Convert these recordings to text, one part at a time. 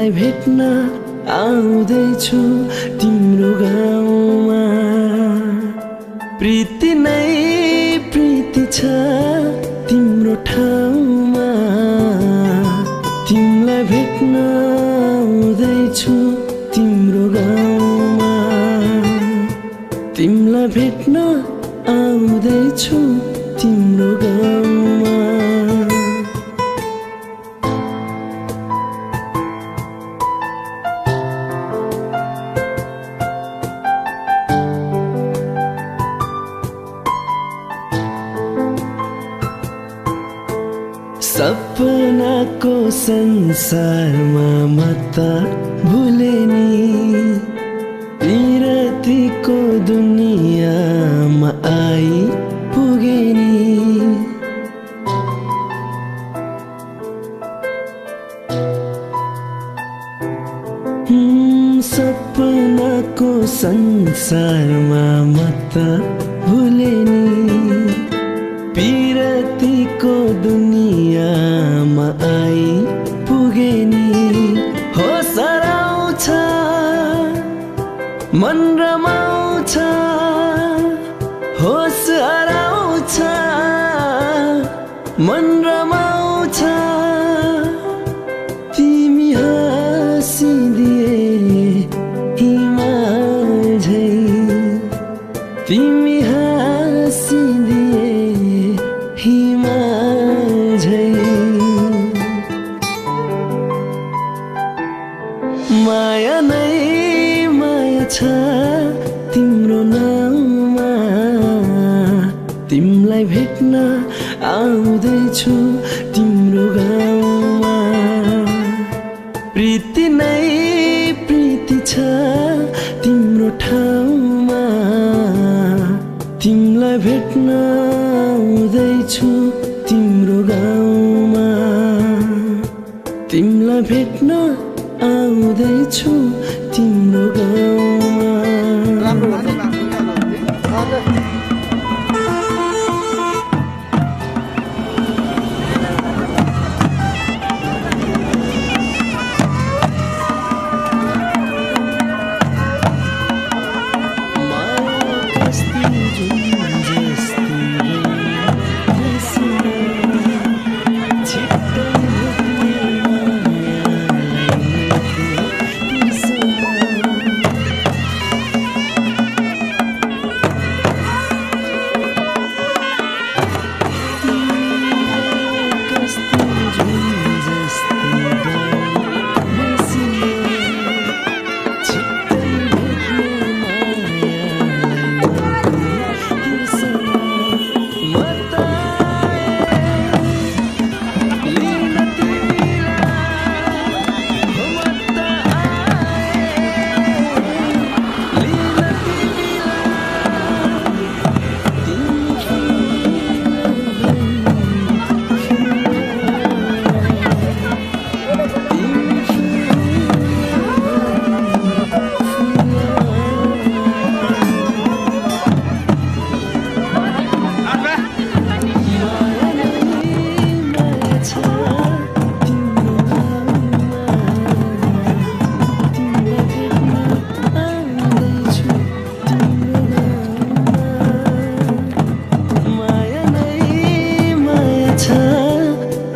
तिमलाई भेट्न आउँदैछु तिम्रो गाउँमा। प्रीति नै प्रीति छ तिम्रो ठाउँमा। तिमलाई भेट्न आउँदैछु तिम्रो गाउँमा। तिमलाई भेट्न आउँदैछु तिम्रो गाउँमा। सपनाको संसारमा म त भुले नि। पिरतीको दुनियाँमा आइपुगे नि। सपनाको संसारमा म त भुले नि। पिरतीको दुनियाँमा आइपुगे नि। होस हराउँछ मन रमाउँछ। होस हराउँछ मन रमाउँछ। तिमी हाँसिदिए हिमाल झै। तिमी हाँसिदिए हिमाल झै। माया नै माया छ तिम्रो नाउँमा। तिमलाई भेट्न आउँदैछु तिम्रो गाउँमा। प्रीति नै प्रीति छ तिम्रो ठाउँमा। तिमलाई भेट्न आउँदैछु तिम्रो गाउँमा। तिमलाई भेट्न आउँदैछु तिम्रो गाउँमा।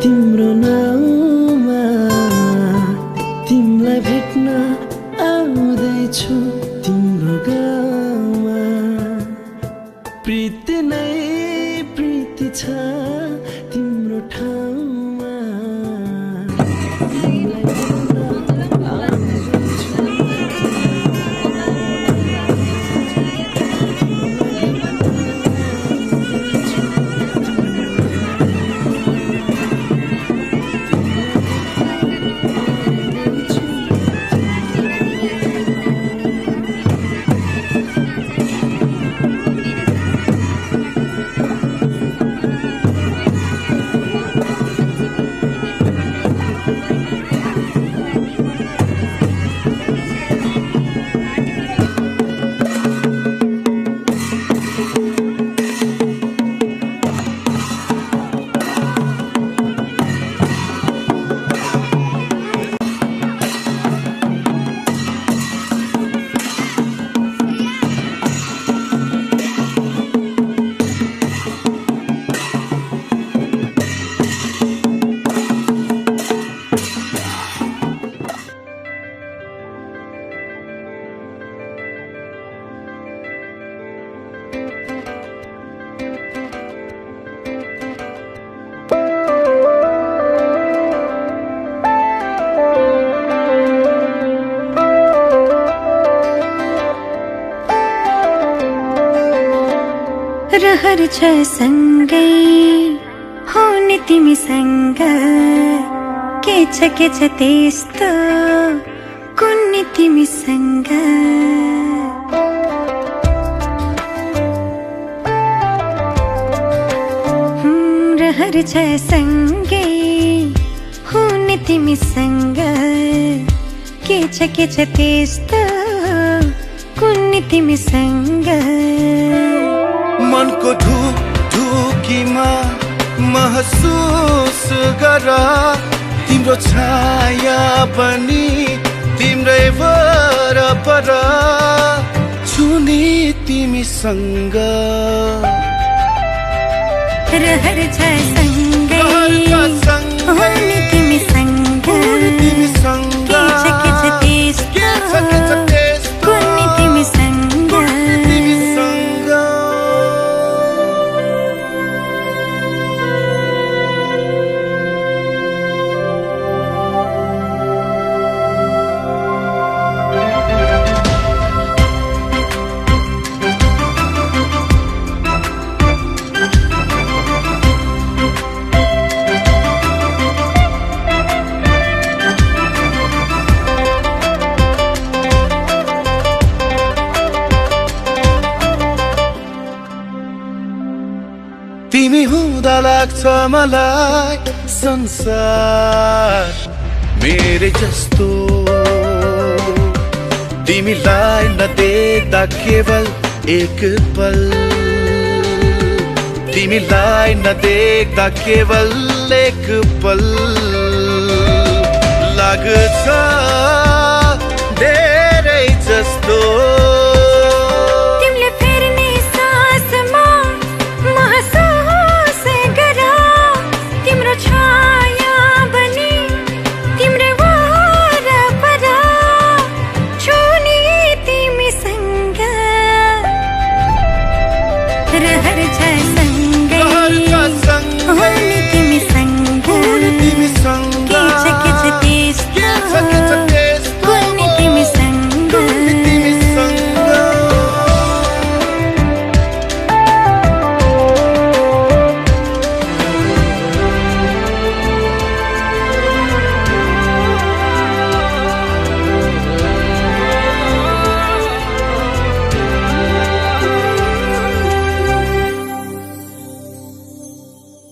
तिम्रो नाउँमा। तिमलाई भेट्न आउँदैछु तिम्रो गाउँमा। प्रीति नै प्रीति छ तिम्रो ठाउँमा। तिमलाई भेट्न आउँदैछु तिम्रो रहर छ सँगै हुने तिमीसँग के छ त्यस्तो कुन्नी तिमीसँग रहर छ सँगै हुने तिमीसँग के छ त्यस्तो कुन्नी तिमीसँग मनको ढुकीमा महसुस गर तिम्रो छाया पनि तिम्रै वरपर छुने तिमीसँग रहर छ सँगै हुने तिमीसँग के छ त्यस्तो कुन्नी तिमीसँग तिमी हुँदा लाग्छ मलाई संसार मेरे जस्तो तिमीलाई नदेख्दा केवल एक पल तिमीलाई नदेख्दा केवल एक पल लाग्छ धेरै जस्तो रहर छ सँगै हुने तिमीसँग के छ त्यस्तो कुन्नी तिमीसँग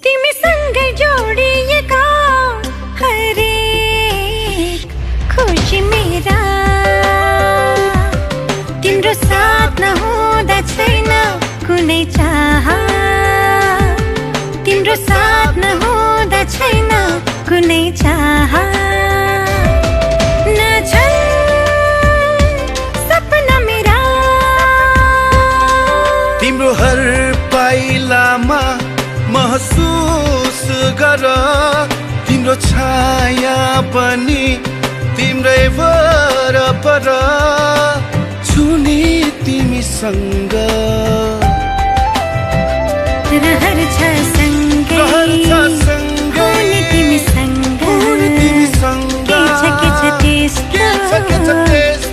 तिमीसँगै जोडिएका हरेक खुसी मेरा तिम्रो साथ नहुँदा छैन कुनै चाह तिम्रो साथ नहुँदा छैन कुनै चाह नछन् सपना मेरा तिम्रो हर पाइलामा महसुस गर तिम्रो छाया पनि तिम्रै वरपर छुने तिमीसँग रहर छ सँगै हुने तिमीसँग के छ त्यस्तो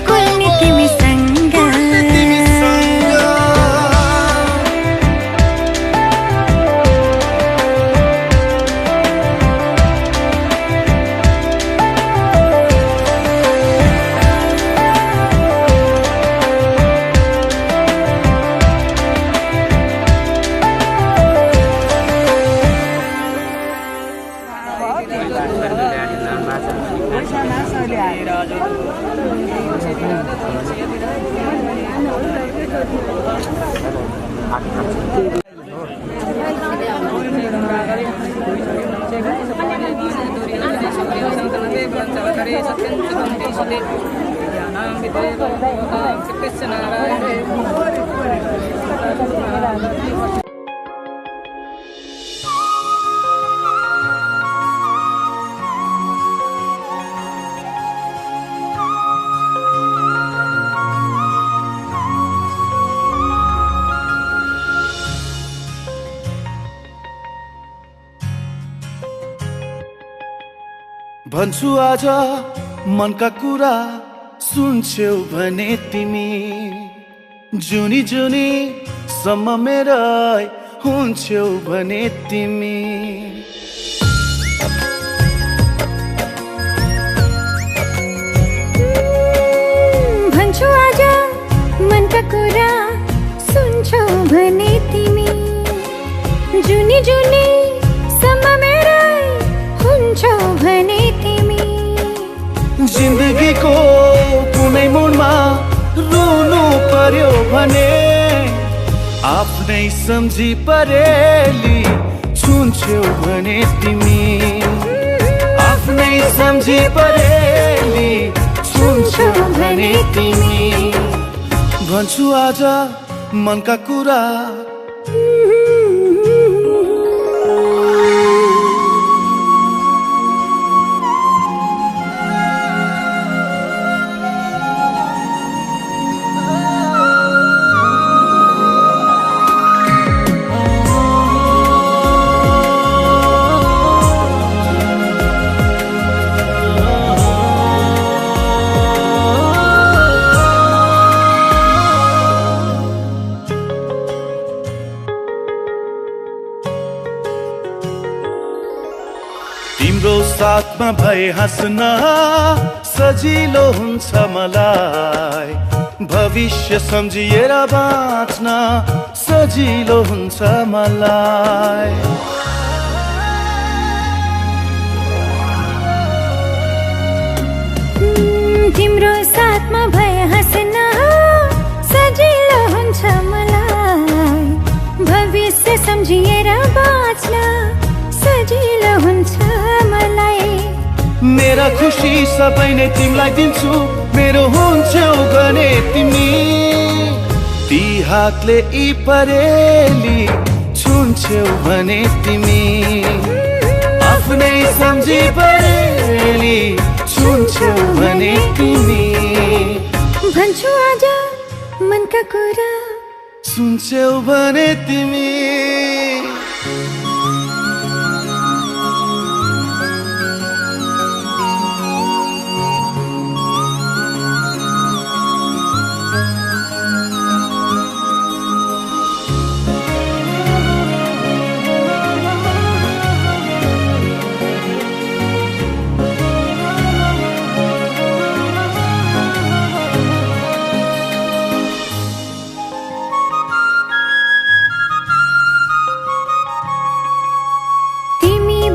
कुन्नी तिमीसँग भन्छु आज मनका कुरा सुन्छौ भने तिमी जुनी जुनी सम्म मेरा हुन्छौ भने तिमी भन्छु आज मनका कुरा सुन्छौ भने तिमी जुनी जुनी सम्म मेरा हुन्छौ भने तिमी जिन्दगीको कुनै मोडमा रुनु पर्यो भने आफ्नै सम्झी परेली छुन्छौ भने तिमी आफ्नै सम्झी परेली छुन्छौ भने तिमी भन्छु आज मनका कुरा तिम्रो साथमा भए हाँस्न सजिलो हुन्छ मलाई भविष्य सम्झिएर बाँच्न सजिलो हुन्छ मलाई तिम्रो साथमा भए हाँस्न सजिलो हुन्छ मलाई भविष्य सम्झिएर बाँच्न सजिलो हुन्छ मलाई मेरा खुसी सबै नै तिमीलाई दिन्छु मेरो हुन्छौ भने तिमी ती हातले यी परेली छुन्छौ भने तिमी आफ्नै सम्झी परेली छुन्छौ भने तिमी भन्छु आज मनका कुरा सुन्छौ भने तिमी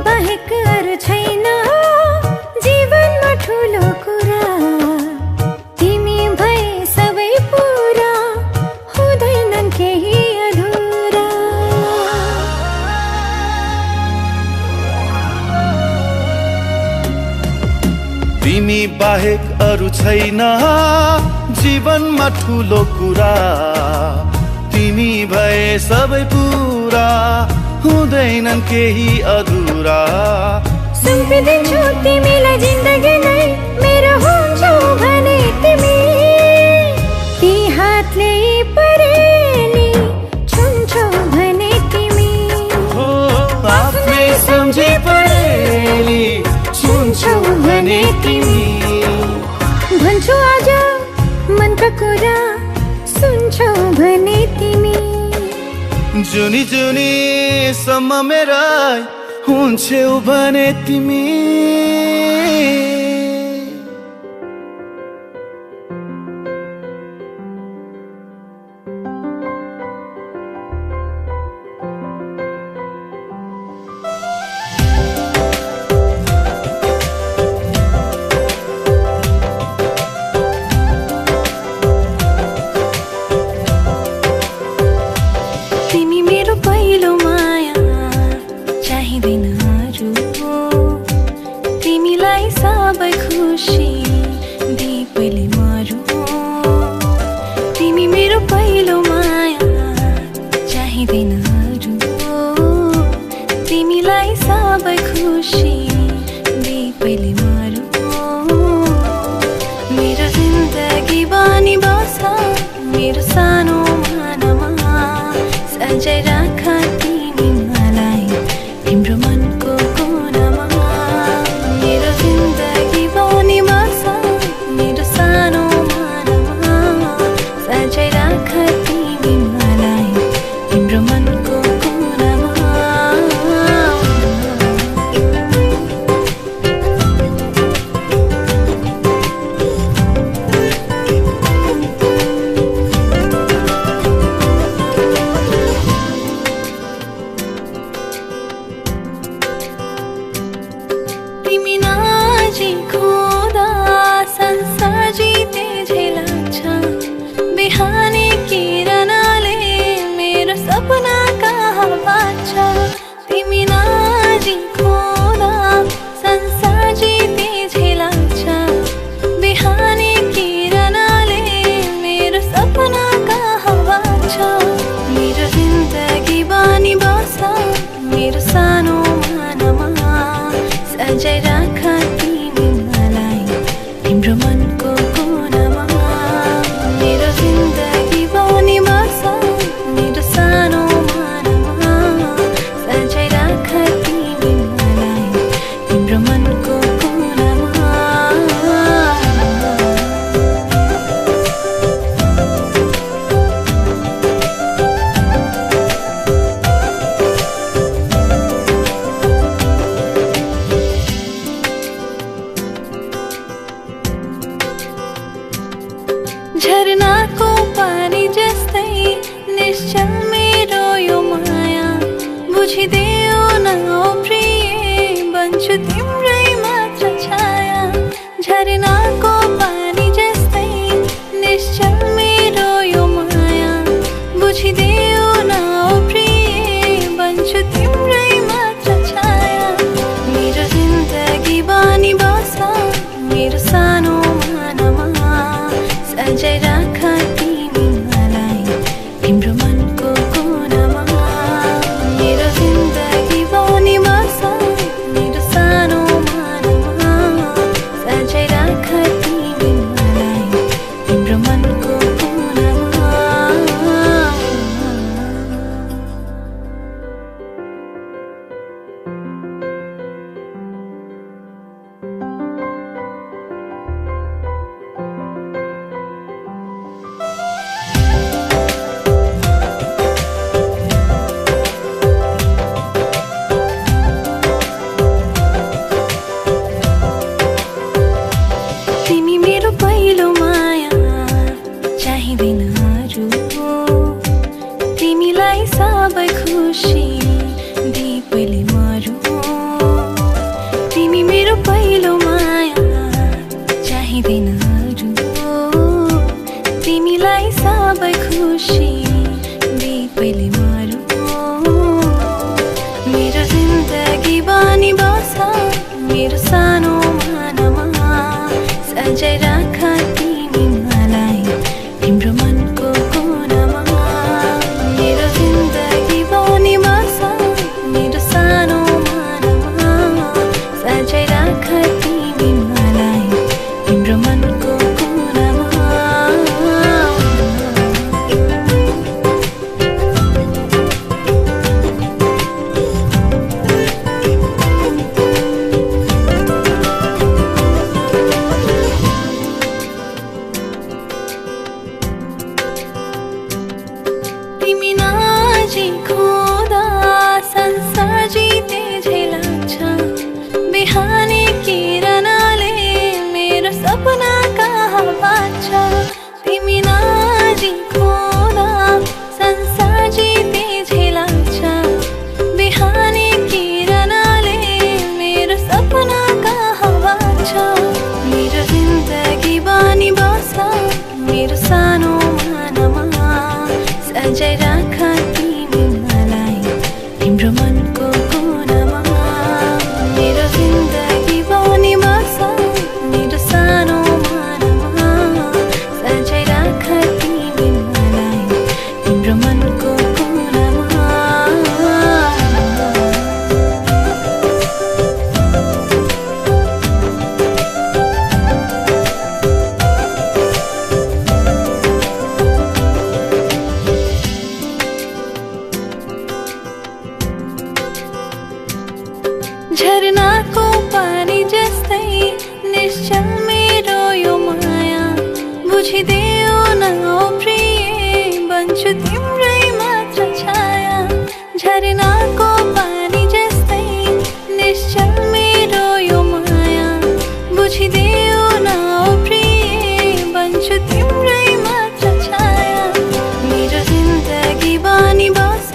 बाहेक अरू छैन जीवनमा ठुलो कुरा तिमी भए सबै पुरा हुँदैनन् केही अधुरा तिमी बाहेक अरू छैन जीवनमा ठुलो कुरा तिमी भए सबै पुरा हुँदैनन् केही अधुरा सुम्पिदिन्छु तिमीलाई जिन्दगी नै मेरो हुन्छौ भने तिमी ती हातले परेली छुन्छौ भने तिमी आफ्नै सम्झी परेली छुन्छौ भने तिमी भन्छु आज मनका कुरा सुन्छौ भने तिमी जुनी जुनी सम्म मेरा हुन्छौ भने तिमी तिमीलाई सबै खुसी दे पहिले मरु तिमी मेरो पहिलो माया चाहिँदैन अरू तिमीलाई सबै खुसी दे पहिले मरु मेरो जिन्दगी बनी बस मेरो सानो मानमा सजाइ राख तिमी मलाई तिम्रो मनको कोनामा मेरो जिन्दगी बनी बस मेरो सानो मानमा सजाइ राख तिम्रो मनको कुनामा मेरो जिन्दगी बनी बस मेरो सानो मनमा सजाइ राख तिमी मलाई तिम्रो मनको कुनामा झरनाको पानी जस्तै निश्चल मेरो यो माया बुझिदेऊ न ओ प्रिय बन्छु तिम्रै मात्र छाया झरनाको पानी जस्तै निश्चल मेरो यो माया बुझिदेऊ न ओ प्रिय बन्छु तिम्रै मात्र छाया मेरो जिन्दगी बनी बस मेरो सानो मनमा सजाइ राख तिमी मलाई तिम्रो मनको कुनामा मेरो जिन्दगी बनी बस मेरो सानो मनमा सजाइ राख तिमी मलाई तिम्रो मनको कुनामा तिमी मेरो पहिलो माया चाहिँदैन अरू तिमीलाई सबै खुसी दिई पहिले मरू तिमी मेरो पहिलो माया चाहिँदैन अरू तिमीलाई सबै खुसी दिई पहिले मरू मेरो जिन्दगी बनी बस मेरो सानो मनमा सजाइ राख तिमी मलाई तिम्रो मनको कुनामा मेरो जिन्दगी बनी बस मेरो सानो मनमा सजाइ राख तिमी मलाई तिम्रो मनको कुनामा तिमी नजिखुँदा संसार जिते झै लाग्छ बिहानी किरणले मेरो सपना कहाँ बाँच्छ तिमी नजिखुँदा संसार जिते झै लाग्छ बिहानी किरणले मेरो सपना कहाँ बाँच्छ मेरो जिन्दगी बनी बस मेरो सानो मनमा सजाइ राख तिमी मलाई तिम्रो मनको कुनामा मेरो जिन्दगी बनी बस मेरो सानो मनमा सजाइ राख तिमी मलाई तिम्रो मनको कुनामा झरनाको पानी जस्तै निश्चल मेरो यो माया बुझिदेऊ न ओ प्रिय बन्छु तिम्रै मात्र छाया झरनाको पानी जस्तै निश्चल मेरो यो माया बुझिदेऊ न ओ प्रिय बन्छु तिम्रै मात्र छाया मेरो जिन्दगी बनी बस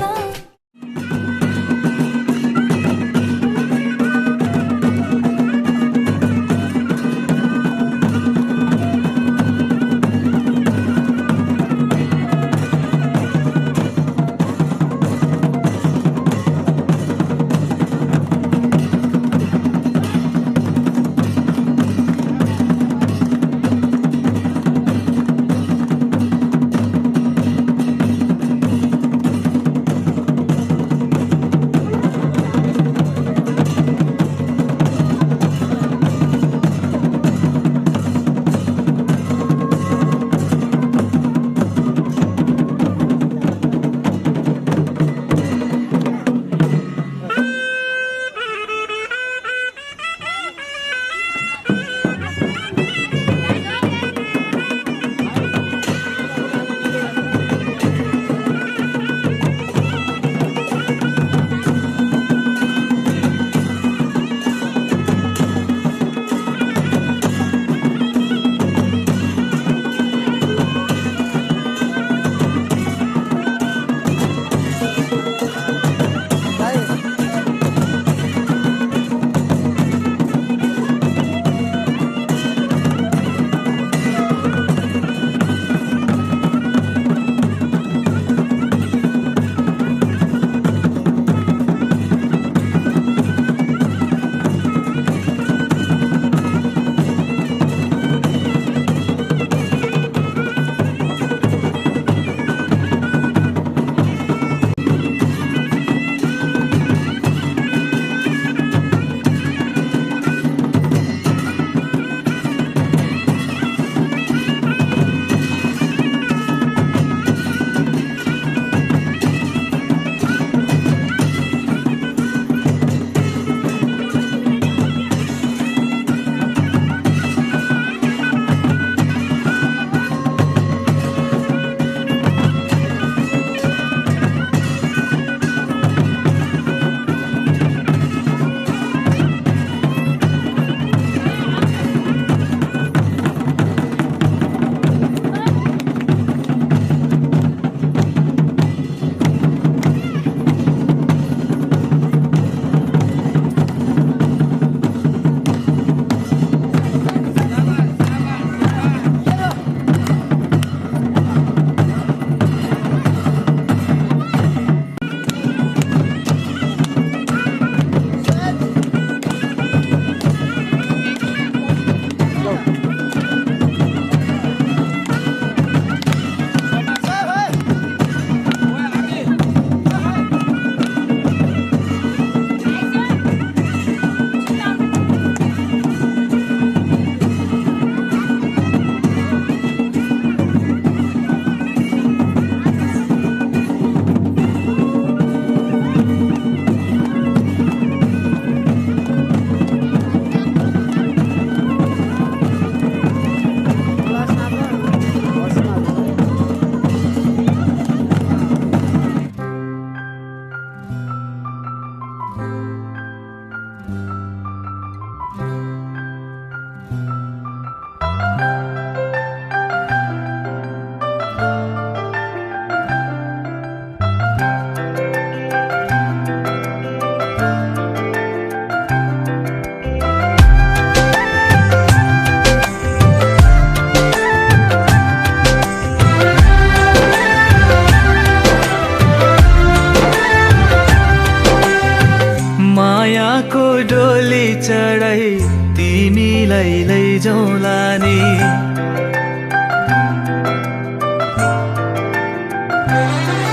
लैजाउँला नि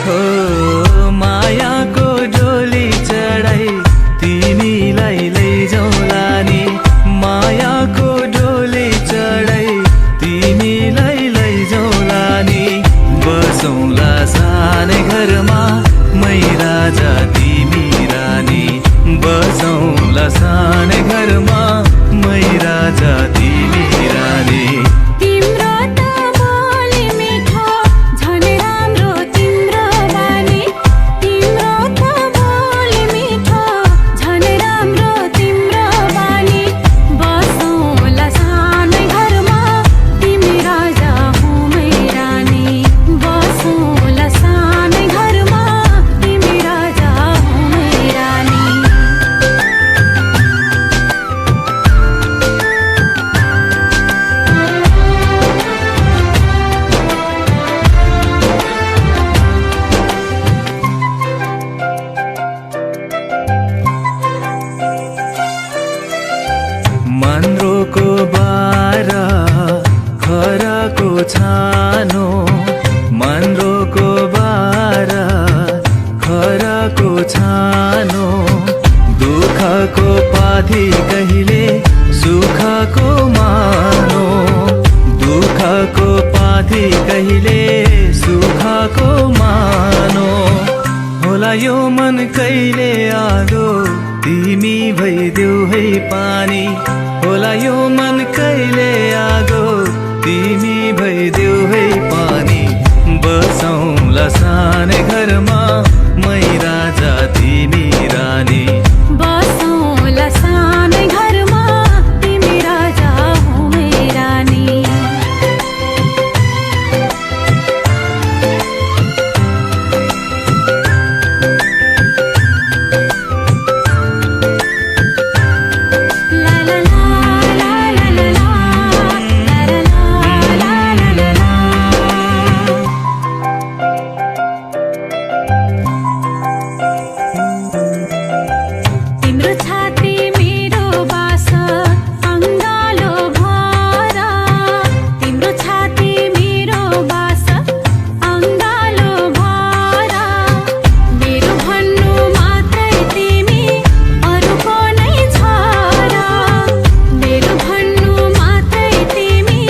हो मायाको डोली चढाई तिमीलाई लैजाउँला नि मायाको डोली चढाई तिमीलाई लैजाउँला नि बसौँला सानै घरमा मै राजा तिमी रानी बसौँला सानै घरमा मै राजा तिमी रानी तिम्रो त बोली मिठो झन् राम्रो तिम्रो बानी तिम्रो त बोली मिठो झन् राम्रो तिम्रो बानी बसौँला सानै घरमा तिमी राजा हौ मै रानी बसौँला सानै घरमा तिमी राजा हौ मै रानी मन्द्रोको बारा खराको छानो मन्द्रोको बारा खराको छानो दुःखको पाथी कहिले सुखको मानो दुःखको पाथी कहिले सुखको मानो होला यो मन कहिले आगो तिमी भइदेऊ है पानी होला यो मन कहिले आगो तिमी भइदेऊ है पानी बसौँला सानै घरमा मै राजा तिमी रानी बसौँला सानै घरमा तिमी राजा हौ मै रानी ला ला ला ला ला ला ला ला ला ला तिम्रो छाती मेरो बास अङ्गालो भर तिम्रो छाती मेरो बास अङ्गालो भर मेरो भन्नु मात्रै तिमी अरूको नै छ र मेरो भन्नु मात्रै तिमी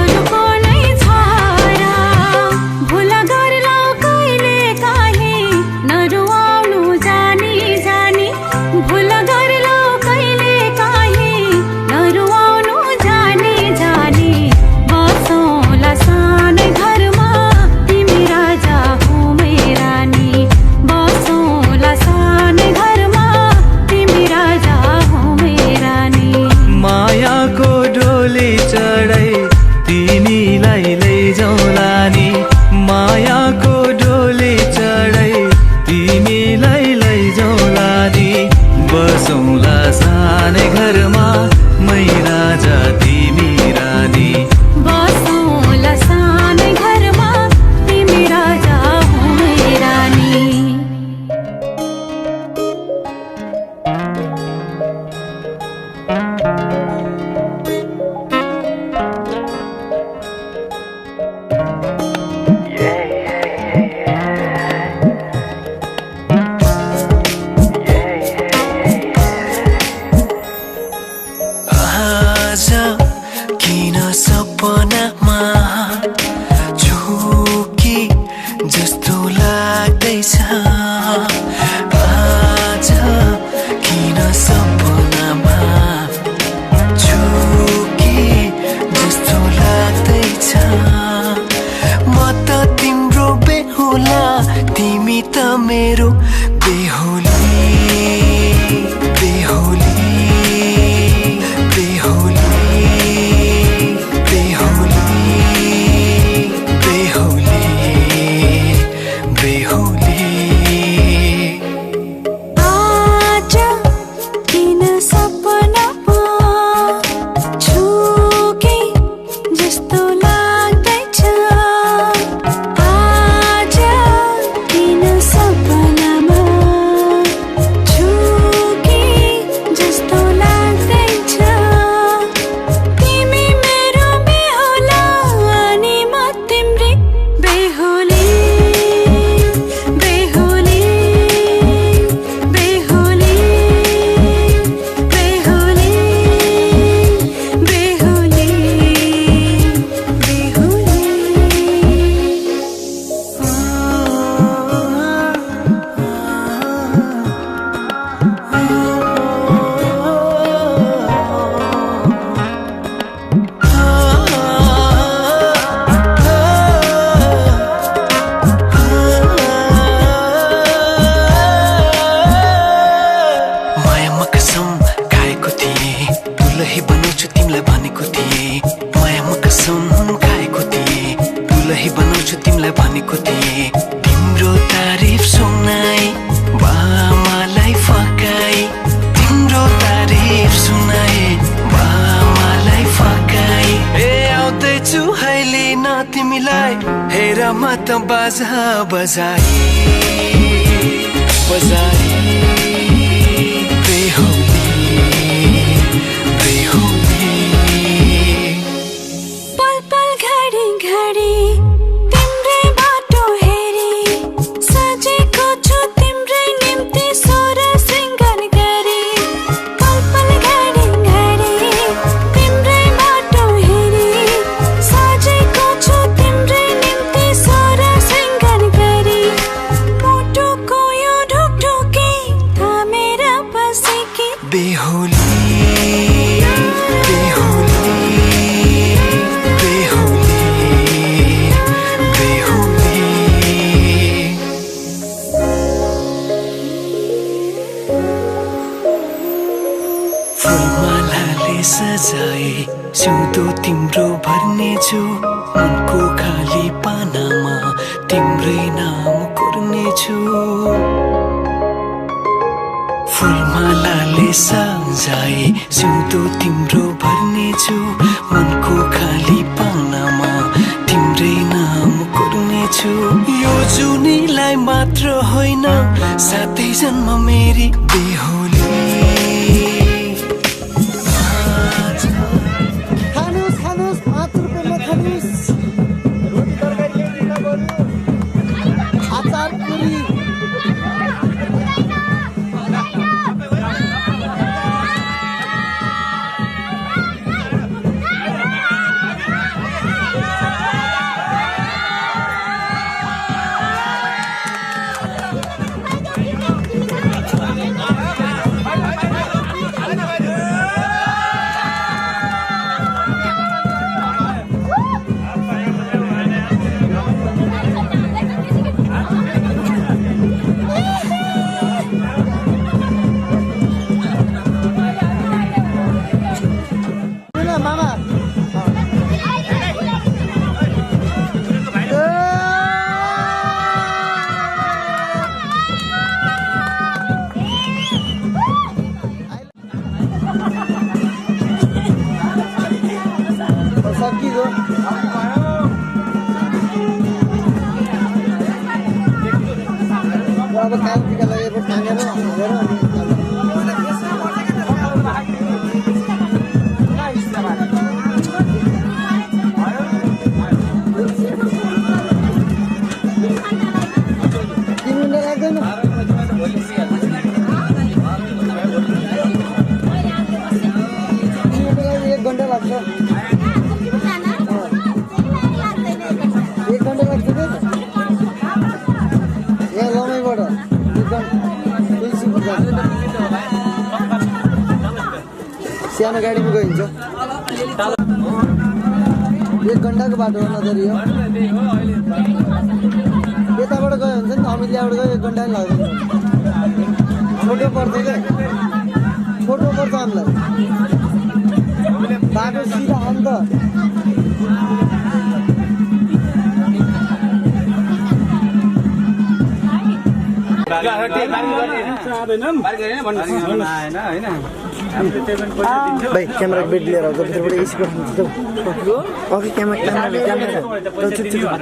अरूको नै छ र भुल गर्लौ कहिले काहीँ नरुवाउनु जानी जानी भुल गर्लौ कहिले काहीँ नरुवाउनु जानी जानी बसौँला सानै घरमा तिमी राजा हौ मै रानी बसौँला सानै घरमा तिमी राजा हौ मै रानी मायाको डोली चढाई तिमीलाई लैजाउँला नि मायाको डोली चढाई तिमीलाई लैजाउँला नि बसौँला सानै घरमा मै राजा तिमी रानी बसौँला सानै घरमा तिमी राजा हौ मै रानी आज किन सपनामा झुकी जस्तो लाग्दैछ आज किन सपनामा झुकी जस्तो लाग्दैछ म त तिम्रो बेहुला तिमी त मेरो बेहुली बेहुली आज किन सपनामा झुकी जस्तो लाग्दैछ आज किन सपनामा तिमीलाई हेर म त बाजा बजाई बजाई बेहुली बेहुली पल पल घडी घडी तिम्रै बाटो हेरी सजेको छु तिम्रै निम्ति सोर सिंगार गरी पल पल घडी घडी तिम्रै बाटो हेरी सजेको छु तिम्रै निम्ति सोर सिंगार गरी मुटुको यो ढुकढुकी थामेर बसेकी बेहुली बेहुली बेहुली बेहुली फुलमालाले सजाए सिउँदो तिम्रो भर्नेछु मनको खाली पानामा तिम्रै नाम कोर्नेछु फुलमालाले सजाए सिउँदो तिम्रो भर्नेछु मनको खाली पानामा तिम्रै नाम कोर्नेछु यो जुनीलाई मात्र होइन साथै जन्म मेरी बेहुली खानुस् खानुस् 5 रुपैयाँमा खानुस् रोटी तरकारी किन गर्नु अचार पुरी मामा सकियो अब काम टिका लगेको टाँगेर हालेर अनि सानो गाडीमा गइन्छ 1 घण्टाको बाटो हो नजर यो यताबाट गयो हुन्छ नि अमिलियाबाट गयो 1 घण्टा नि लाग्दैन छोटो पर्छ क्या छोटो पर्छ हामीलाई बाटो सिधा अन्त भाइ क्यामेरा बेड लिएर आउँछ भित्रबाट यसको अघि क्यामेरा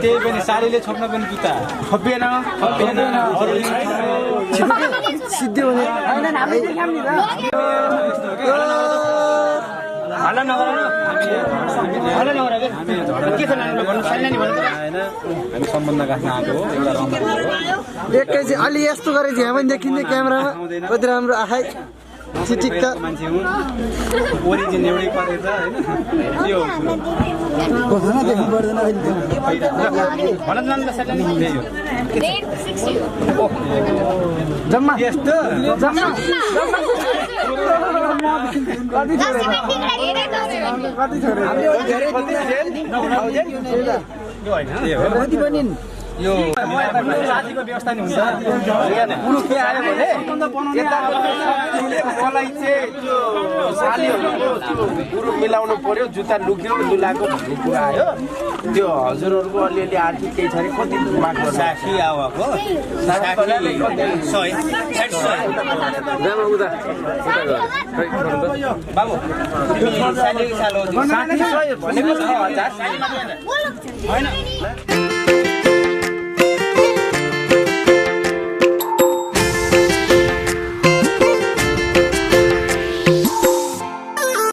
त्यही पनि साडीले छोप्न पनि जुत्ता छोपिएन सिद्धि भने हामी सम्बन्ध गाँच्न आएको हो एउटा रमाइलो एकैछिन अलि यस्तो गरेको यहाँ पनि देखिने क्यामेरामा कति राम्रो आखाइ चिटिक्क मान्छे हुन् ओरिजिन एउटै परेछ होइन त्यो जम्मा यस्तो कति यो साथीको व्यवस्था नि हुन्छ कुरो के आयो भने यता मलाई चाहिँ त्यो सालीहरूको त्यो कुरो मिलाउनु पर्यो जुत्ता लुक्यो लुलाको भन्ने कुरा आयो त्यो हजुरहरूको अलिअलि आर्थिक केही छ अरे कति माग गर्छ 60 आवाको 100 बाबु 60 साल हो 60 भनेको 6000 होइन